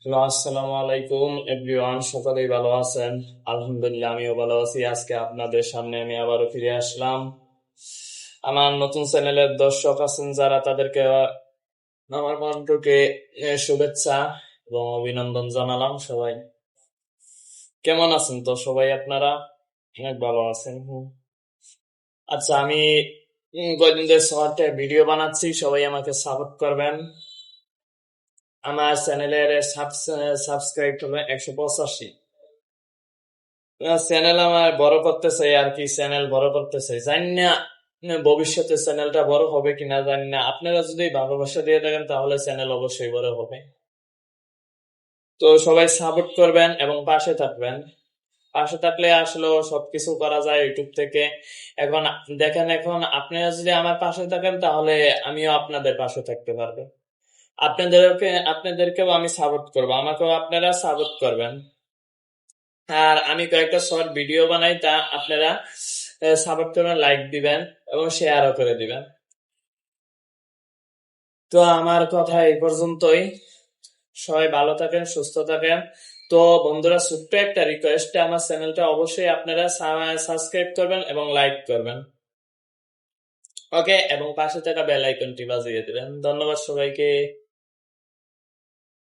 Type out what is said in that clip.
Hello, আসসালামু আলাইকুম everyone. সকলেই ভালো আছেন? আলহামদুলিল্লাহ, আমিও ভালো আছি। আজকে আপনাদের সামনে আমি আবারও ফিরে আসলাম। আমার নতুন চ্যানেলের দর্শক আছেন যারা, তাদেরকে আমার মন থেকে শুভেচ্ছা এবং অভিনন্দন জানালাম। সবাই কেমন আছেন? তো সবাই আপনারা অনেক ভালো আছেন। আচ্ছা, আমি কয়দিন ধরে শর্ট ভিডিও বানাচ্ছি, সবাই আমাকে সাপোর্ট করবেন। আমার চ্যানেলের সাবস্ক্রাইব হলো 185। চ্যানেল আমার বড় করতে চাই আর কি, চ্যানেল বড় করতে চাই। জানি না ভবিষ্যতে চ্যানেলটা বড় হবে কিনা, জানি না। আপনারা যদি ভালোবাসা দিয়ে থাকেন তাহলে চ্যানেল অবশ্যই বড় হবে। তো সবাই সাপোর্ট করবেন এবং পাশে থাকবেন। পাশে থাকলে আসলে সবকিছু করা যায় ইউটিউব থেকে। এখন দেখেন, এখন আপনারা যদি আমার পাশে থাকেন তাহলে আমিও আপনাদের পাশে থাকতে পারবো। আপনাদেরকেও আমি সাপোর্ট করবো, আমাকেও আপনারা সাপোর্ট করবেন। আর আমি কয়েকটা শর্ট ভিডিও বানাই, তা আপনারা সাপোর্ট করবেন, লাইক দিবেন এবং শেয়ারও করে দিবেন। তো আমার কথা এই পর্যন্তই। সবাই ভালো থাকেন, সুস্থ থাকেন। তো বন্ধুরা, ছোট্ট একটা রিকোয়েস্ট, আমার চ্যানেলটা অবশ্যই আপনারা সাবস্ক্রাইব করবেন এবং লাইক করবেন। ওকে, এবং পাশে থাকা বেল আইকনটি বাজিয়ে দিবেন। ধন্যবাদ সবাইকে।